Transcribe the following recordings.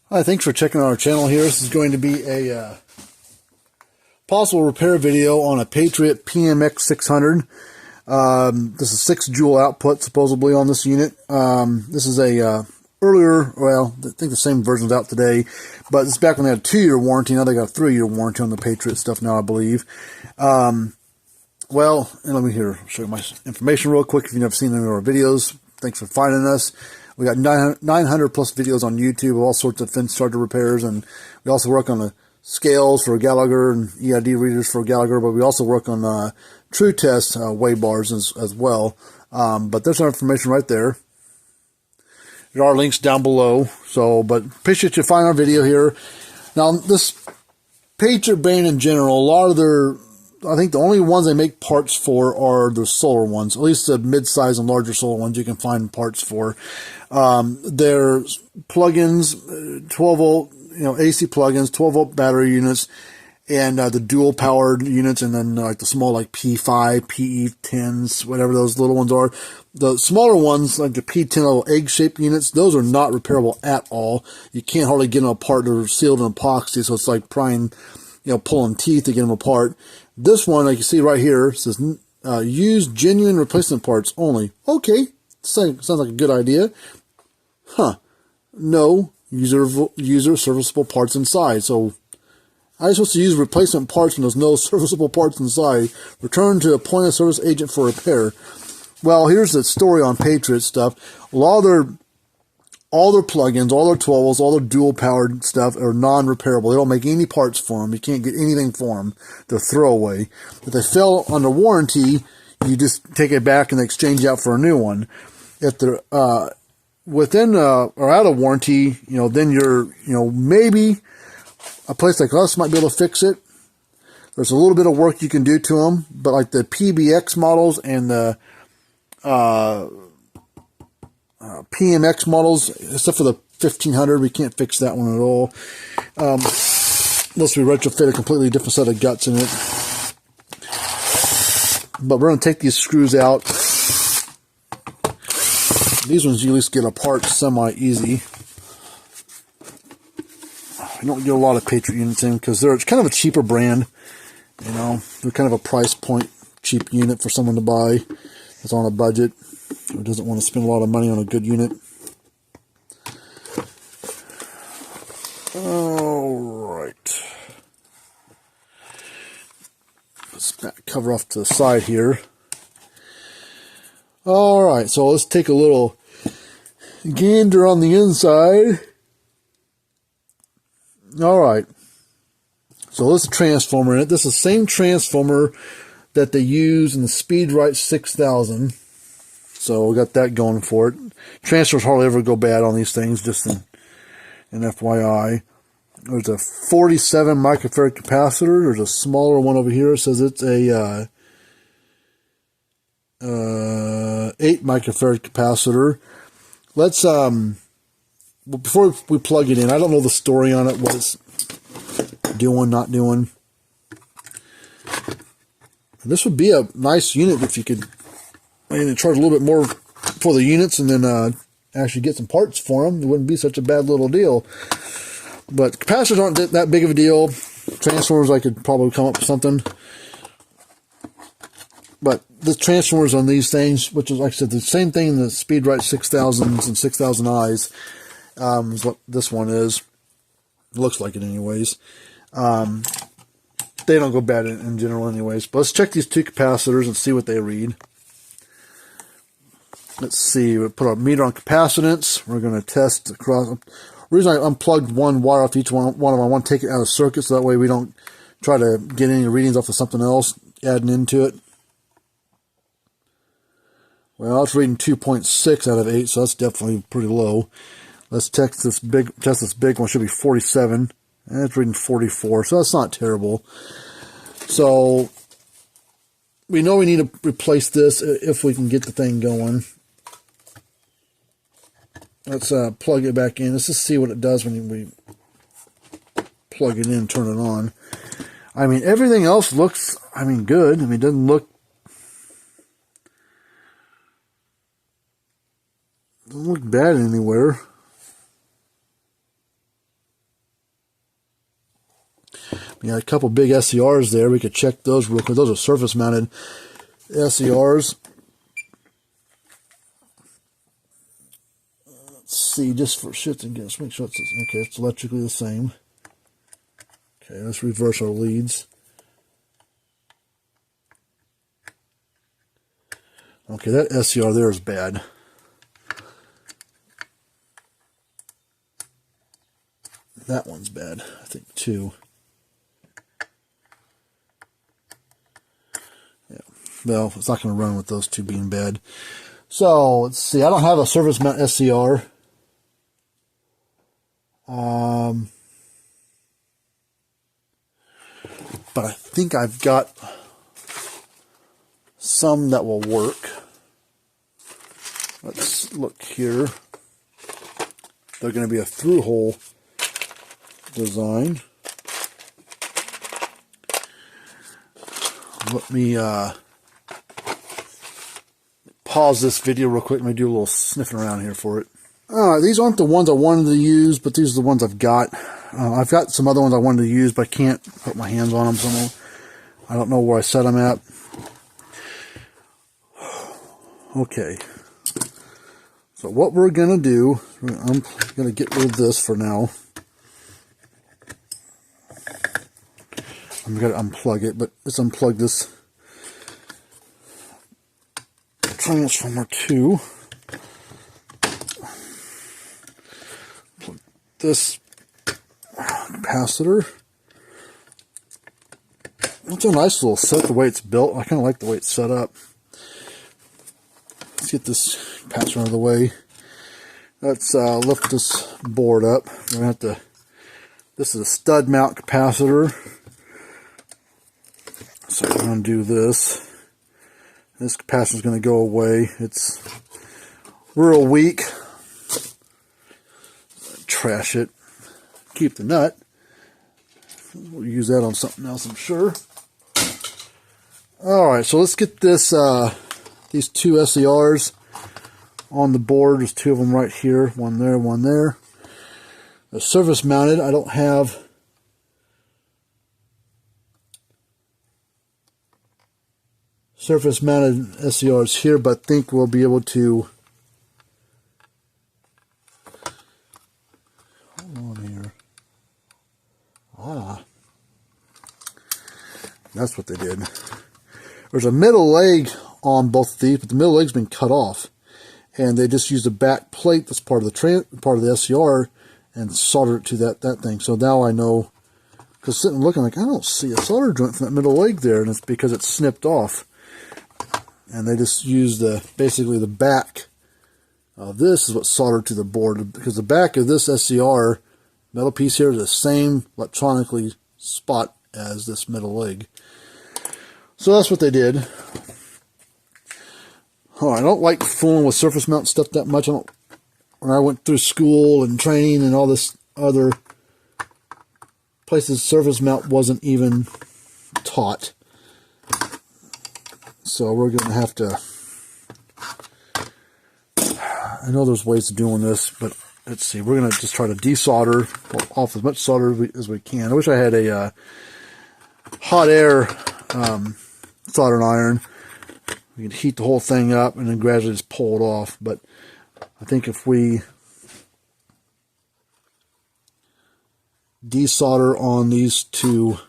Hi, thanks for checking out our channel here. This is going to be a possible repair video on a Patriot PMX600. This is 6 joule output supposedly on this unit. This is a earlier, well, I think the same version's out today, but this is back when they had a 2-year warranty. Now they got a 3-year warranty on the Patriot stuff now, I believe. Well, and let me show you my information real quick if you've never seen any of our videos. Thanks for finding us. We got 900 plus videos on YouTube of all sorts of fence starter repairs, and we also work on the scales for Gallagher and EID readers for Gallagher, but we also work on Tru-Test weigh bars as well. But there's our information right there. There are links down below. So, but appreciate you finding our video here. Now, this Patriot brand in general, a lot of their, I think the only ones they make parts for are the solar ones. At least the mid-size and larger solar ones you can find parts for. Their plugins, 12 volt, AC plugins, 12 volt battery units, and the dual powered units, and then like the small like P5, PE10s, whatever those little ones are. The smaller ones, like the P10 little egg-shaped units, those are not repairable at all. You can't hardly get them apart. They're sealed in epoxy, so it's like prying, pulling teeth to get them apart. This one, like you see right here, says use genuine replacement parts only. Okay, sounds like a good idea. No user serviceable parts inside. So I'm supposed to use replacement parts when there's no serviceable parts inside. Return to a point of service agent for repair. Well, here's the story on Patriot stuff. All their plugins, all their 12s, all their dual powered stuff are non-repairable. They don't make any parts for them. You can't get anything for them. They're throwaway. If they fail under warranty, you just take it back and they exchange out for a new one. If they're within or out of warranty, then you're, maybe a place like us might be able to fix it. There's a little bit of work you can do to them, but like the PBX models and the PMX models, except for the 1500, we can't fix that one at all. Unless we retrofit a completely different set of guts in it. But we're going to take these screws out. These ones you at least get apart semi-easy. I don't get a lot of Patriot units in because they're kind of a cheaper brand. They're kind of a price point cheap unit for someone to buy that's on a budget or doesn't want to spend a lot of money on a good unit. Alright. Let's cover off to the side here. Alright, so let's take a little gander on the inside. Alright. So this is a transformer in it. This is the same transformer that they use in the SpeedRite 6000. So we got that going for it. Transfers hardly ever go bad on these things, just an FYI. There's a 47 microfarad capacitor. There's a smaller one over here. It says it's a 8 microfarad capacitor. Let's before we plug it in, I don't know the story on it, what it's doing, not doing. This would be a nice unit if you could charge a little bit more for the units and then actually get some parts for them. It wouldn't be such a bad little deal. But capacitors aren't that big of a deal. Transformers, I could probably come up with something. But the transformers on these things, which is, like I said, the same thing in the SpeedRite 6000s and 6000Is, is what this one is. It looks like it anyways. They don't go bad in general anyways. But let's check these two capacitors and see what they read. Let's see. We'll put our meter on capacitance. We're going to test across. The reason I unplugged one wire off each one of them, I want to take it out of circuit so that way we don't try to get any readings off of something else adding into it. Well, it's reading 2.6 out of 8, so that's definitely pretty low. Let's test this big one. It should be 47. And it's reading 44, so that's not terrible. So we know we need to replace this if we can get the thing going. Let's plug it back in. Let's just see what it does when we plug it in and turn it on. I mean, everything else looks, good. It doesn't look bad anywhere. Yeah, a couple big SCRs there. We could check those real quick. Those are surface mounted SCRs. Let's see, just for shits and gigs, make sure it's okay. It's electrically the same. Okay, let's reverse our leads. Okay, that SCR there is bad. That one's bad, I think, too. Yeah, well, it's not going to run with those two being bad. So, let's see. I don't have a surface mount SCR. But I think I've got some that will work. Let's look here. They're going to be a through-hole design. Let me pause this video real quick. Let me do a little sniffing around here for it. Alright, these aren't the ones I wanted to use, but these are the ones I've got. I've got some other ones I wanted to use, but I can't put my hands on them somewhere. I don't know where I set them at. Okay. So what we're going to do, I'm going to get rid of this for now. I'm going to unplug it, but let's unplug this transformer too. Plug this capacitor. It's a nice little set the way it's built. I kind of like the way it's set up. Let's get this capacitor out of the way. Let's lift this board up. We're going to have to, this is a stud mount capacitor. So we're going to do this. This capacitor is going to go away. It's real weak. Trash it. Keep the nut. We'll use that on something else, I'm sure. Alright, so let's get this these two SCRs on the board. There's two of them right here. One there, one there. They're surface mounted. I don't have surface mounted SCRs here, but I think we'll be able to. Hold on here. Ah. That's what they did. There's a middle leg on both of these, but the middle leg's been cut off. And they just used a back plate that's part of the SCR and soldered it to that thing. So now I know, because sitting looking like, I don't see a solder joint from that middle leg there, and it's because it's snipped off. And they just used basically the back of this is what's soldered to the board, because the back of this SCR metal piece here is the same electronically spot as this middle leg. So that's what they did. Oh, I don't like fooling with surface mount stuff that much. When I went through school and training and all this other places, surface mount wasn't even taught. So we're going to have to, I know there's ways of doing this, but let's see. We're going to just try to desolder off as much solder as we can. I wish I had a hot air soldering iron. We can heat the whole thing up and then gradually just pull it off. But I think if we desolder on these two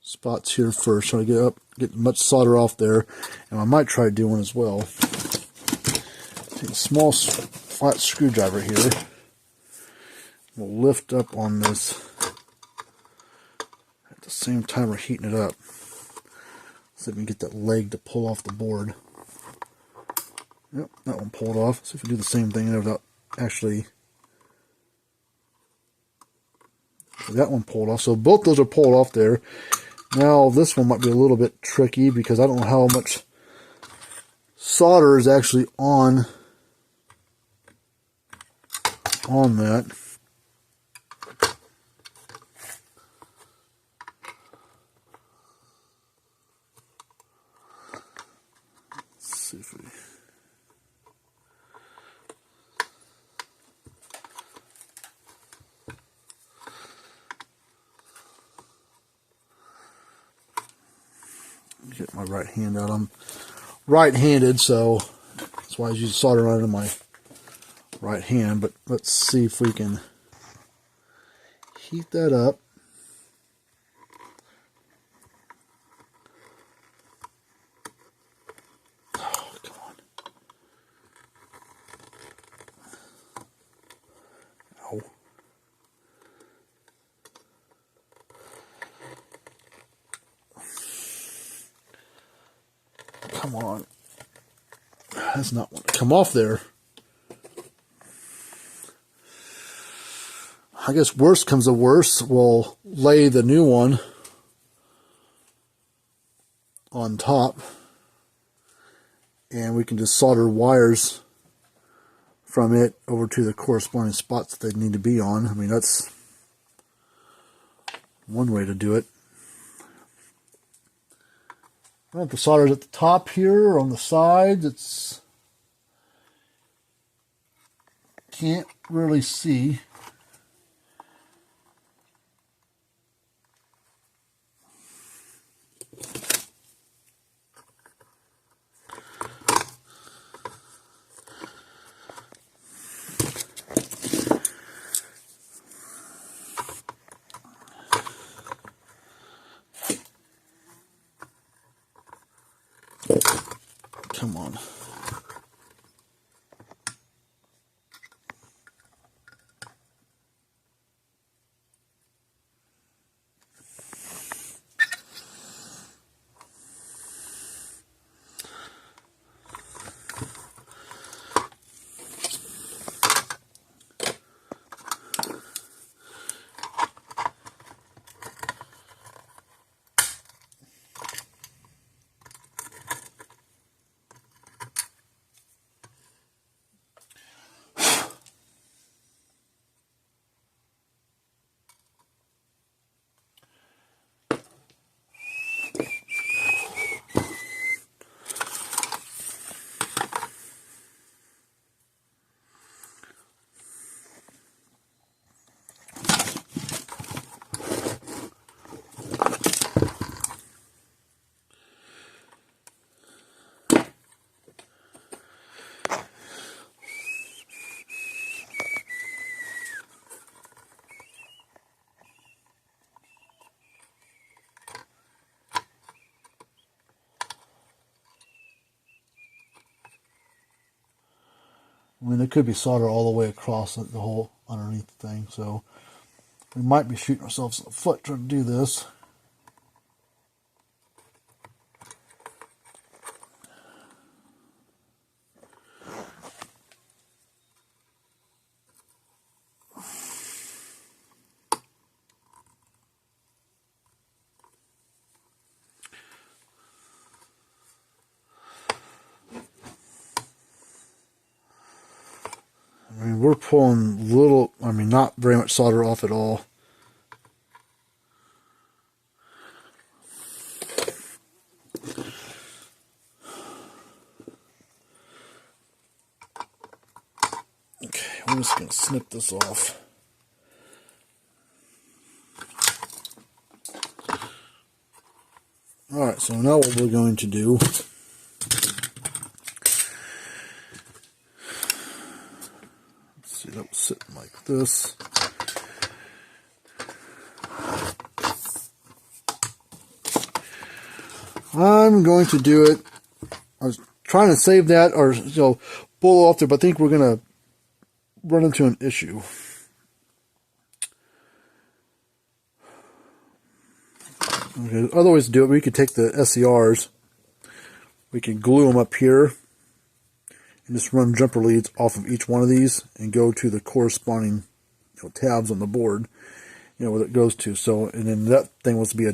spots here first, try to get much solder off there, and I might try doing as well. Take a small flat screwdriver here. We'll lift up on this at the same time we're heating it up. See if we can get that leg to pull off the board. Yep, that one pulled off. See if we do the same thing there without actually. That one pulled off. So both those are pulled off there. Now this one might be a little bit tricky because I don't know how much solder is actually on that. Let's see if we. Get my right hand out. I'm right-handed, so that's why I use solder iron in my right hand. But let's see if we can heat that up. Oh, come on. Ow. Come on. That's not want to come off there. I guess worst comes to worst, we'll lay the new one on top and we can just solder wires from it over to the corresponding spots that they need to be on. I mean, that's one way to do it. I have the solder at the top here or on the sides. It's can't really see. Come on. I mean, there could be solder all the way across the whole underneath the thing, so we might be shooting ourselves in the foot trying to do this. I mean, we're pulling little, I mean, not very much solder off at all. Okay, I'm just going to snip this off. Alright, so now what we're going to do, that was sitting like this. I'm going to do it. I was trying to save that or pull off there, but I think we're going to run into an issue. Okay, other ways to do it, we could take the SCRs, we can glue them up here and just run jumper leads off of each one of these and go to the corresponding tabs on the board, where it goes to. So, and then that thing wants to be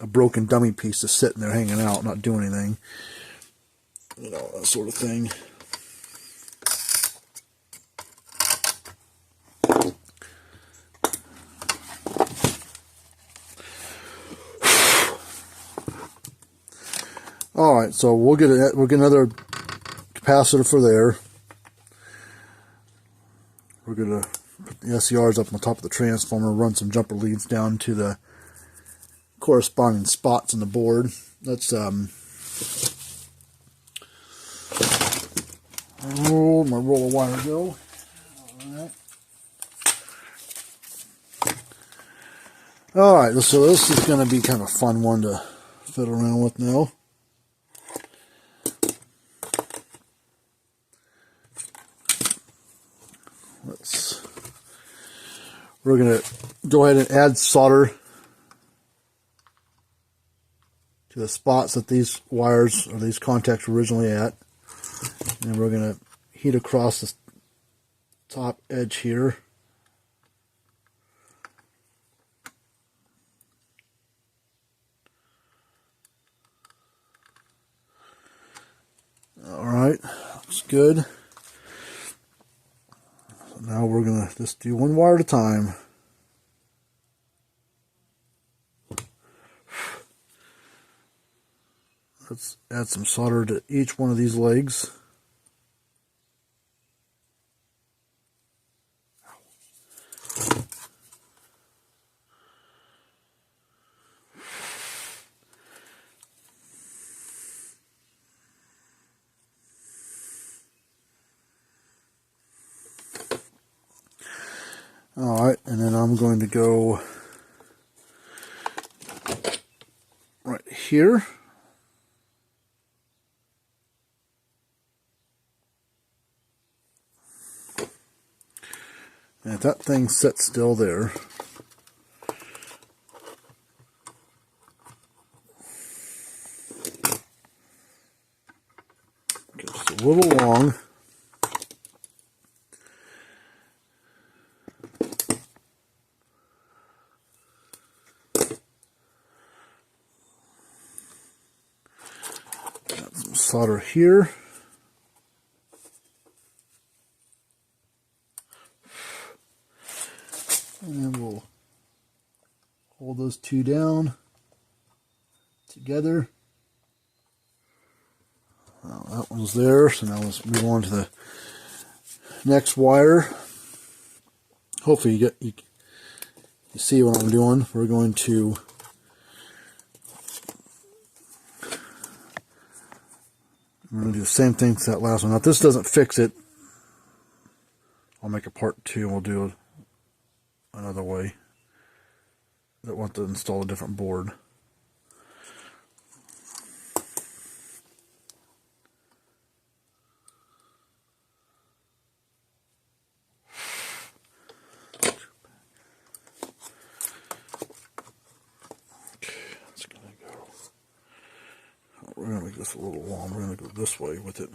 a broken dummy piece just sitting there hanging out, not doing anything, that sort of thing. All right, so we'll get another capacitor for there. We're going to put the SCRs up on the top of the transformer, run some jumper leads down to the corresponding spots on the board, let's roll my roll of wire go. All right, so this is going to be kind of a fun one to fiddle around with now. We're going to go ahead and add solder to the spots that these wires or these contacts were originally at. And we're going to heat across the top edge here. Alright, looks good. So now we're going to just do one wire at a time. Let's add some solder to each one of these legs. Alright, and then I'm going to go right here. And if that thing sits still there, just a little long. Got some solder here. And then we'll hold those two down together. Well, that one's there, so now let's move on to the next wire. Hopefully you see what I'm doing. We're going to do the same thing to that last one. Now, if this doesn't fix it, I'll make a part 2 and we'll do it another way. I want to install a different board. Okay, that's gonna go. We're gonna make this a little long. We're gonna go this way with it.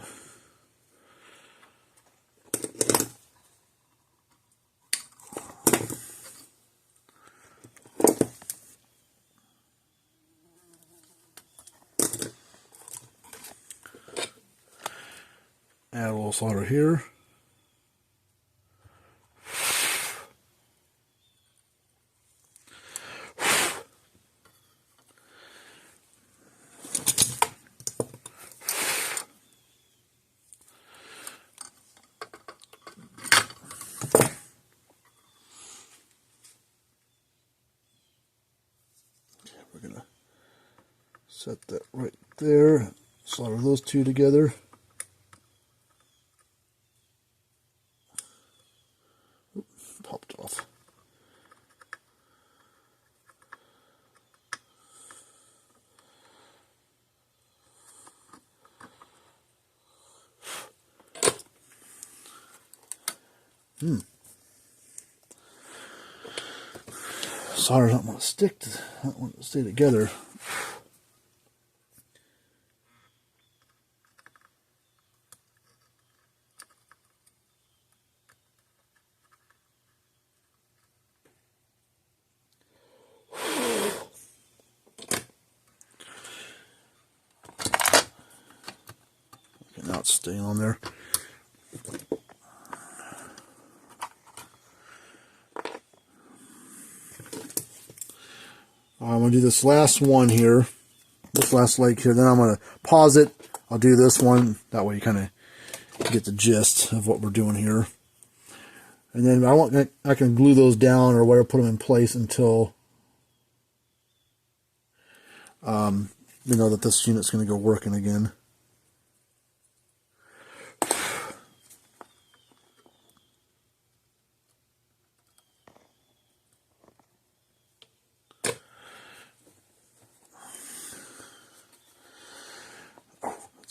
Add a little solder here. Okay, we're gonna set that right there. Solder those two together. Popped off. Solder don't want to stick to, don't want to stay together. Now it's staying on there. I'm going to do this last one here, this last leg here, then I'm going to pause it. I'll do this one, that way you kind of get the gist of what we're doing here. And then I can glue those down or whatever, put them in place until we know that this unit's going to go working again.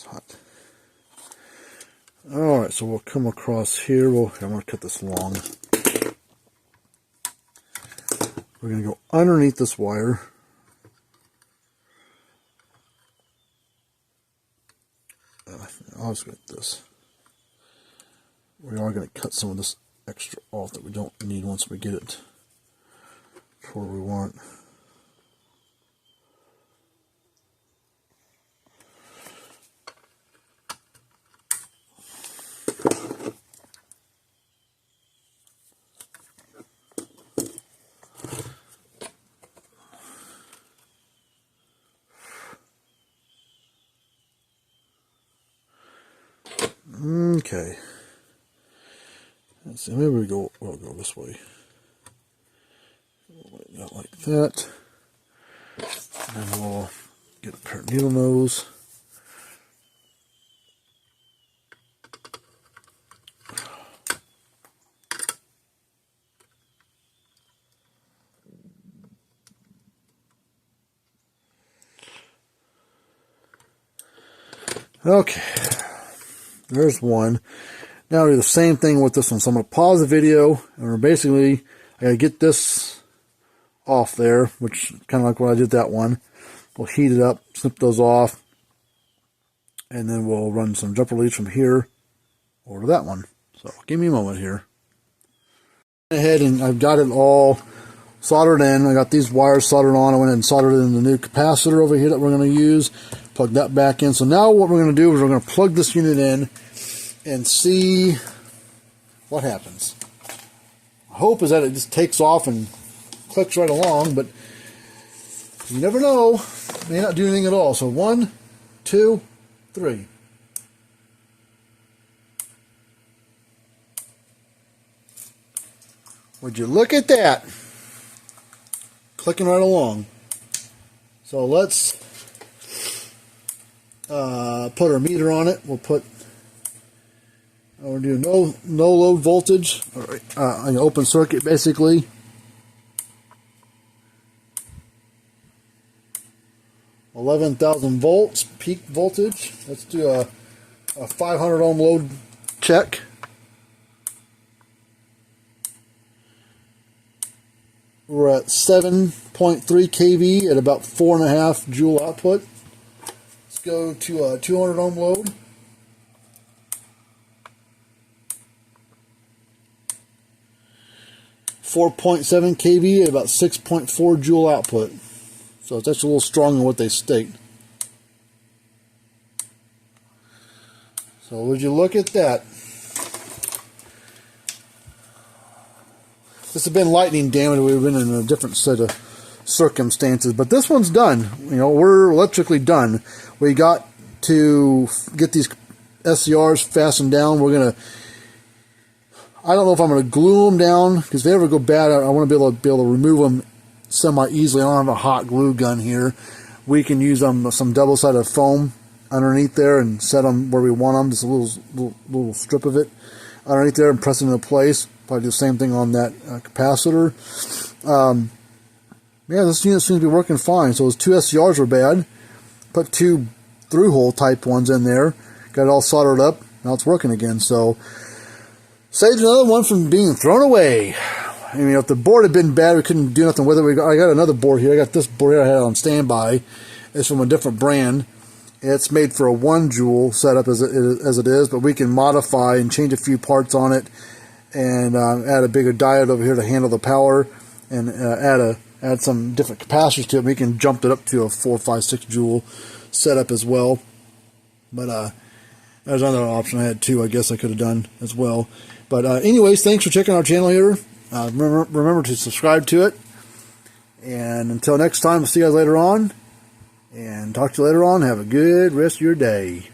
Hot. Alright, so we'll come across here. I'm going to cut this long. We're going to go underneath this wire. I'll just get this. We are going to cut some of this extra off that we don't need once we get it to where we want. Okay. Let's see, maybe we'll go this way. Not like that. And then we'll get a pair of needle nose. Okay. There's one. Now we do the same thing with this one. So I'm going to pause the video, and we're basically, I got to get this off there, which kind of like what I did that one. We'll heat it up, snip those off, and then we'll run some jumper leads from here over to that one. So give me a moment here. Ahead, and I've got it all soldered in. I got these wires soldered on. I went ahead and soldered in the new capacitor over here that we're going to use. Plug that back in. So now what we're going to do is we're going to plug this unit in and see what happens. Hope is that it just takes off and clicks right along, but you never know. It may not do anything at all. So 1, 2, 3. Would you look at that? Clicking right along. So let's put our meter on it. We'll put, we'll do no load voltage, an open circuit basically. 11,000 volts peak voltage. Let's do a 500 ohm load check. We're at 7.3 kV at about 4.5 joule output. Let's go to a 200 ohm load. .7 kV at about 6.4 joule output. So that's a little stronger than what they state. So would you look at that? This has been lightning damage. We've been in a different set of circumstances, but this one's done. You know, we're electrically done. We got to get these SCRs fastened down. We're gonna, I don't know if I'm gonna glue them down, because if they ever go bad, I want to be able to remove them semi-easily. I don't have a hot glue gun here. We can use some double-sided foam underneath there and set them where we want them. Just a little strip of it underneath there and press it into place. Probably do the same thing on that capacitor. Yeah, this unit seems to be working fine. So those two SCRs were bad. Put two through-hole type ones in there. Got it all soldered up. Now it's working again. So saved another one from being thrown away. I mean, if the board had been bad, we couldn't do nothing with it. I got another board here. I got this board here I had on standby. It's from a different brand. It's made for a 1 joule setup as it is, but we can modify and change a few parts on it and add a bigger diode over here to handle the power, and add some different capacitors to it. We can jump it up to a 4, 5, 6 joule setup as well. But there's another option. I had 2, I guess I could have done as well. But anyways, thanks for checking our channel here. Remember to subscribe to it. And until next time, we'll see you guys later on. And talk to you later on. Have a good rest of your day.